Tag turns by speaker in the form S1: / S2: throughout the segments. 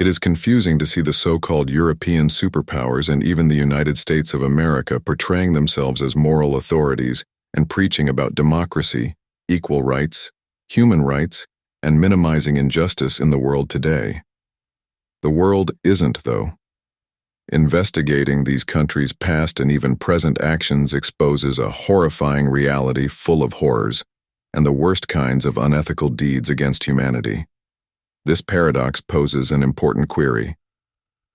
S1: It is confusing to see the so-called European superpowers and even the United States of America portraying themselves as moral authorities and preaching about democracy, equal rights, human rights, and minimizing injustice in the world today. The world isn't, though. Investigating these countries' past and even present actions exposes a horrifying reality full of horrors and the worst kinds of unethical deeds against humanity. This paradox poses an important query.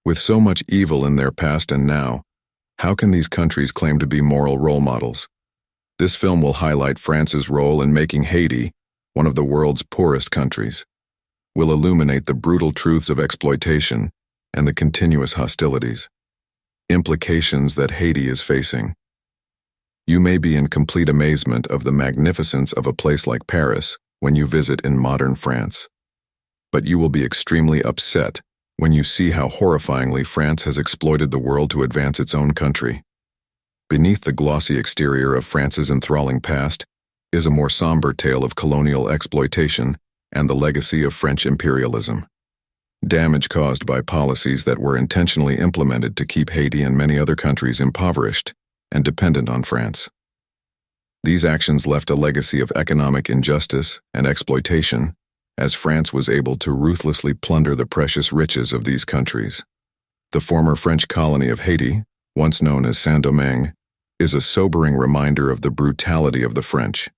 S1: With so much evil in their past and now, how can these countries claim to be moral role models? This film will highlight France's role in making Haiti one of the world's poorest countries. Will illuminate the brutal truths of exploitation and the continuous hostilities. Implications that Haiti is facing. You may be in complete amazement of the magnificence of a place like Paris when you visit in modern France. But you will be extremely upset when you see how horrifyingly France has exploited the world to advance its own country. Beneath the glossy exterior of France's enthralling past is a more somber tale of colonial exploitation and the legacy of French imperialism. Damage caused by policies that were intentionally implemented to keep Haiti and many other countries impoverished and dependent on France. These actions left a legacy of economic injustice and exploitation, as France was able to ruthlessly plunder the precious riches of these countries. The former French colony of Haiti, once known as Saint-Domingue, is a sobering reminder of the brutality of the French.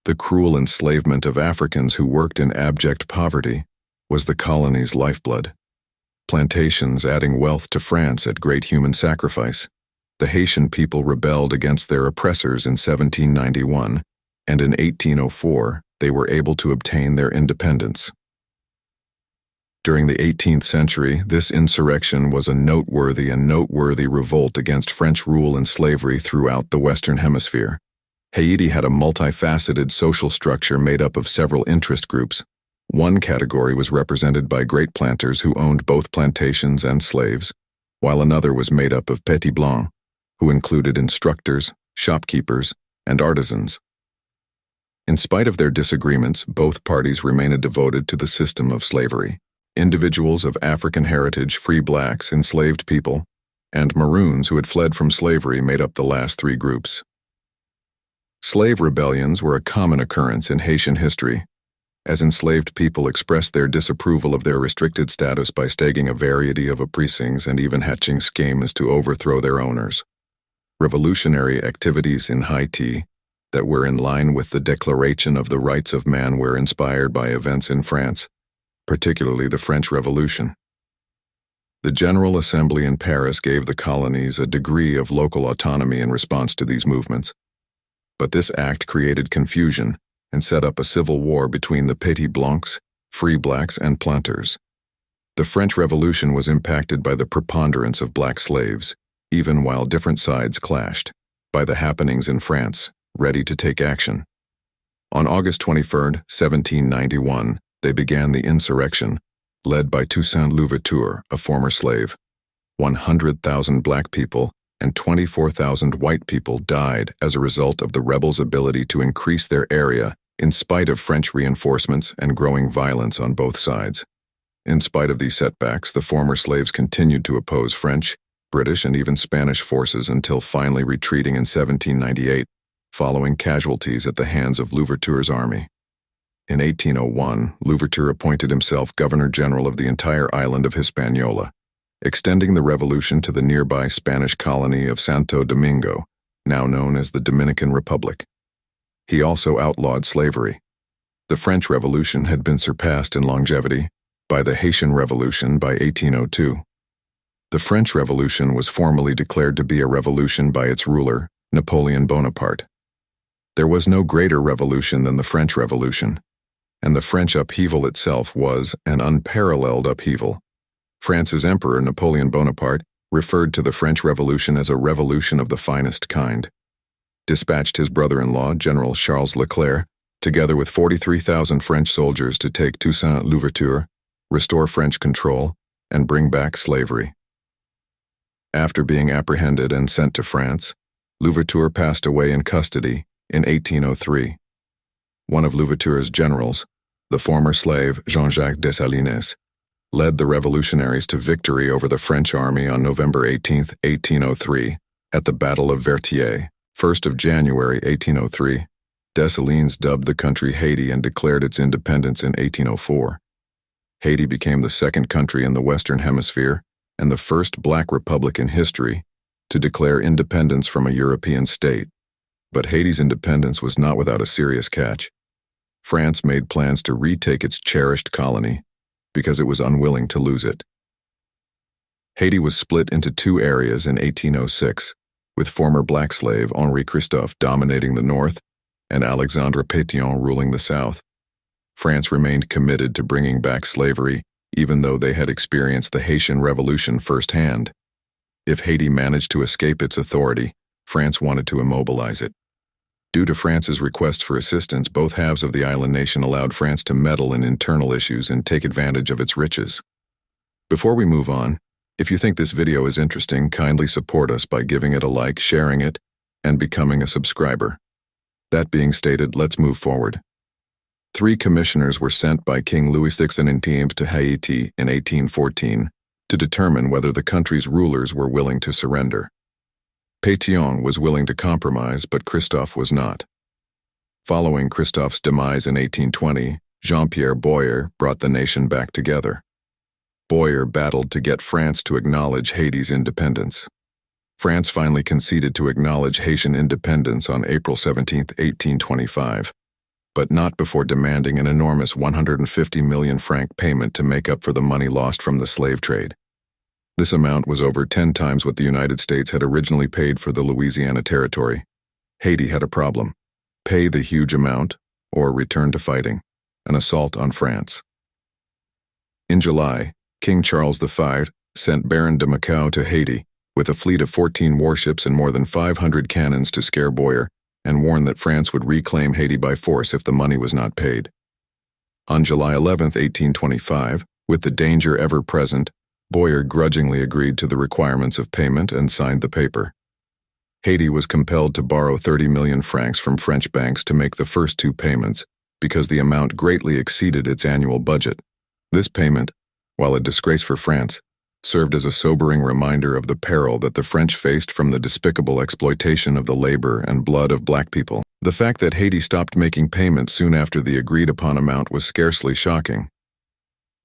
S1: The cruel enslavement of Africans who worked in abject poverty was the colony's lifeblood. Plantations adding wealth to France at great human sacrifice, the Haitian people rebelled against their oppressors in 1791, and in 1804, they were able to obtain their independence. During the 18th century, this insurrection was a noteworthy revolt against French rule and slavery throughout the Western Hemisphere. Haiti had a multifaceted social structure made up of several interest groups. One category was represented by great planters who owned both plantations and slaves, while another was made up of petits blancs, who included instructors, shopkeepers, and artisans. In spite of their disagreements, both parties remained devoted to the system of slavery. Individuals of African heritage, free blacks, enslaved people, and Maroons who had fled from slavery made up the last three groups. Slave rebellions were a common occurrence in Haitian history, as enslaved people expressed their disapproval of their restricted status by staging a variety of uprisings and even hatching schemes to overthrow their owners. Revolutionary activities in Haiti that were in line with the Declaration of the Rights of Man were inspired by events in France, particularly the French Revolution. The General Assembly in Paris gave the colonies a degree of local autonomy in response to these movements. But this act created confusion and set up a civil war between the petits blancs, free blacks, and planters. The French Revolution was impacted by the preponderance of black slaves, even while different sides clashed, by the happenings in France, ready to take action. On August 23, 1791, they began the insurrection, led by Toussaint Louverture, a former slave. 100,000 black people and 24,000 white people died as a result of the rebels' ability to increase their area in spite of French reinforcements and growing violence on both sides. In spite of these setbacks, the former slaves continued to oppose French, British, and even Spanish forces until finally retreating in 1798, following casualties at the hands of Louverture's army. In 1801, Louverture appointed himself Governor-General of the entire island of Hispaniola, extending the revolution to the nearby Spanish colony of Santo Domingo, now known as the Dominican Republic. He also outlawed slavery. The French Revolution had been surpassed in longevity by the Haitian Revolution by 1802. The French Revolution was formally declared to be a revolution by its ruler, Napoleon Bonaparte. There was no greater revolution than the French Revolution, and the French upheaval itself was an unparalleled upheaval. France's Emperor Napoleon Bonaparte referred to the French Revolution as a revolution of the finest kind. Dispatched his brother-in-law, General Charles Leclerc, together with 43,000 French soldiers to take Toussaint Louverture, restore French control, and bring back slavery. After being apprehended and sent to France, Louverture passed away in custody in 1803. One of Louverture's generals, the former slave Jean-Jacques Dessalines, led the revolutionaries to victory over the French army on November 18, 1803, at the Battle of Vertières, 1st of January 1803. Dessalines dubbed the country Haiti and declared its independence in 1804. Haiti became the second country in the Western Hemisphere and the first black republic in history to declare independence from a European state. But Haiti's independence was not without a serious catch. France made plans to retake its cherished colony because it was unwilling to lose it. Haiti was split into two areas in 1806, with former black slave Henri Christophe dominating the north and Alexandre Pétion ruling the south. France remained committed to bringing back slavery, even though they had experienced the Haitian Revolution firsthand. If Haiti managed to escape its authority, France wanted to immobilize it. Due to France's request for assistance, both halves of the island nation allowed France to meddle in internal issues and take advantage of its riches. Before we move on, if you think this video is interesting, kindly support us by giving it a like, sharing it, and becoming a subscriber. That being stated, let's move forward. 3 commissioners were sent by King Louis XVI to Haiti in 1814 to determine whether the country's rulers were willing to surrender. Pétion was willing to compromise, but Christophe was not. Following Christophe's demise in 1820, Jean-Pierre Boyer brought the nation back together. Boyer battled to get France to acknowledge Haiti's independence. France finally conceded to acknowledge Haitian independence on April 17, 1825, but not before demanding an enormous 150 million franc payment to make up for the money lost from the slave trade. This amount was over 10 times what the United States had originally paid for the Louisiana Territory. Haiti had a problem: pay the huge amount or return to fighting, an assault on France. In July, King Charles V sent Baron de Macau to Haiti with a fleet of 14 warships and more than 500 cannons to scare Boyer and warn that France would reclaim Haiti by force if the money was not paid. On July 11, 1825, with the danger ever present, Boyer grudgingly agreed to the requirements of payment and signed the paper. Haiti was compelled to borrow 30 million francs from French banks to make the first 2 payments because the amount greatly exceeded its annual budget. This payment, while a disgrace for France, served as a sobering reminder of the peril that the French faced from the despicable exploitation of the labor and blood of black people. The fact that Haiti stopped making payments soon after the agreed-upon amount was scarcely shocking.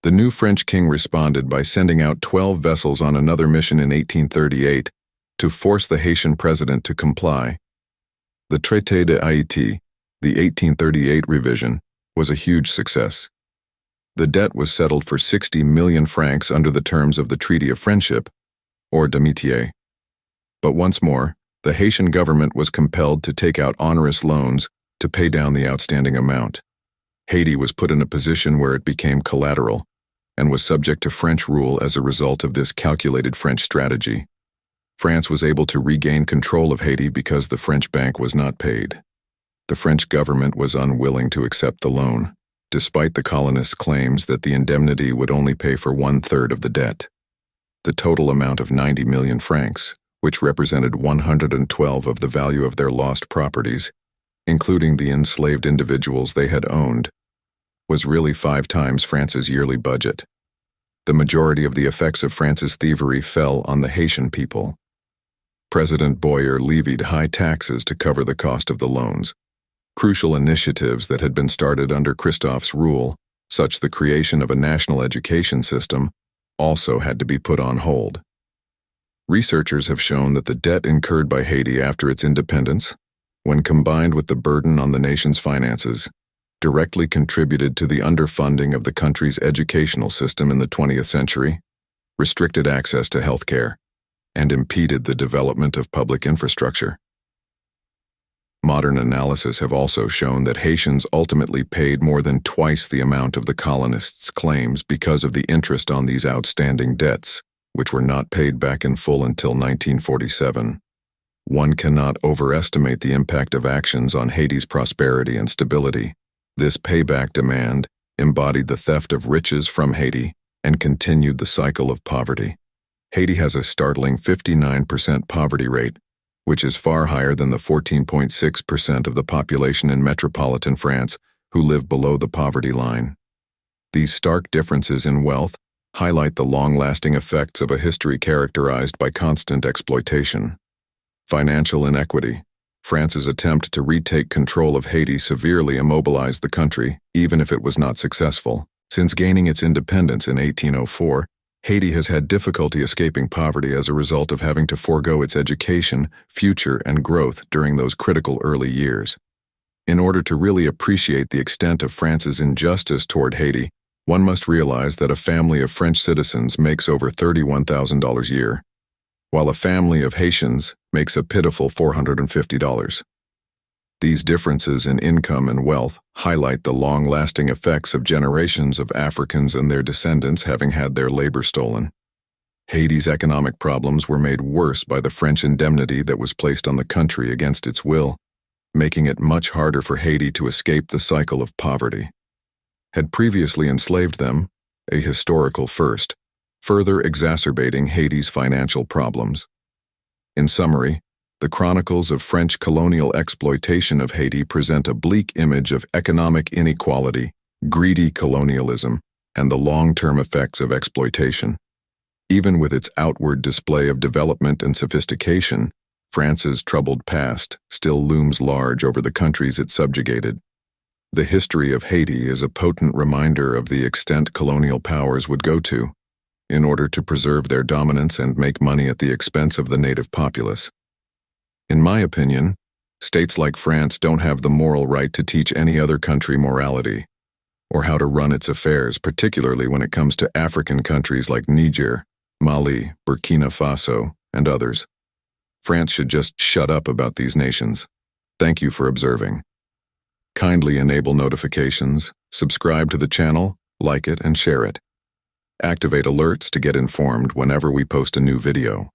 S1: The new French king responded by sending out 12 vessels on another mission in 1838 to force the Haitian president to comply. The Traité de Haïti, the 1838 revision, was a huge success. The debt was settled for 60 million francs under the terms of the Treaty of Friendship, or d'amitié. But once more, the Haitian government was compelled to take out onerous loans to pay down the outstanding amount. Haiti was put in a position where it became collateral and was subject to French rule as a result of this calculated French strategy. France was able to regain control of Haiti because the French bank was not paid. The French government was unwilling to accept the loan, despite the colonists' claims that the indemnity would only pay for 1/3 of the debt. The total amount of 90 million francs, which represented 112 of the value of their lost properties, including the enslaved individuals they had owned, was really 5 times France's yearly budget. The majority of the effects of France's thievery fell on the Haitian people. President Boyer levied high taxes to cover the cost of the loans. Crucial initiatives that had been started under Christophe's rule, such the creation of a national education system, also had to be put on hold. Researchers have shown that the debt incurred by Haiti after its independence, when combined with the burden on the nation's finances, directly contributed to the underfunding of the country's educational system in the 20th century, restricted access to health care, and impeded the development of public infrastructure. Modern analysis have also shown that Haitians ultimately paid more than twice the amount of the colonists' claims because of the interest on these outstanding debts, which were not paid back in full until 1947. One cannot overestimate the impact of actions on Haiti's prosperity and stability. This payback demand embodied the theft of riches from Haiti and continued the cycle of poverty. Haiti has a startling 59% poverty rate, which is far higher than the 14.6% of the population in metropolitan France who live below the poverty line. These stark differences in wealth highlight the long-lasting effects of a history characterized by constant exploitation. Financial inequity. France's attempt to retake control of Haiti severely immobilized the country, even if it was not successful. Since gaining its independence in 1804, Haiti has had difficulty escaping poverty as a result of having to forego its education, future, and growth during those critical early years. In order to really appreciate the extent of France's injustice toward Haiti, one must realize that a family of French citizens makes over $31,000 a year, while a family of Haitians makes a pitiful $450. These differences in income and wealth highlight the long-lasting effects of generations of Africans and their descendants having had their labor stolen. Haiti's economic problems were made worse by the French indemnity that was placed on the country against its will, making it much harder for Haiti to escape the cycle of poverty. Had previously enslaved them, a historical first, further exacerbating Haiti's financial problems. In summary, the chronicles of French colonial exploitation of Haiti present a bleak image of economic inequality, greedy colonialism, and the long-term effects of exploitation. Even with its outward display of development and sophistication, France's troubled past still looms large over the countries it subjugated. The history of Haiti is a potent reminder of the extent colonial powers would go to, in order to preserve their dominance and make money at the expense of the native populace. In my opinion, states like France don't have the moral right to teach any other country morality, or how to run its affairs, particularly when it comes to African countries like Niger, Mali, Burkina Faso, and others. France should just shut up about these nations. Thank you for observing. Kindly enable notifications, subscribe to the channel, like it, and share it. Activate alerts to get informed whenever we post a new video.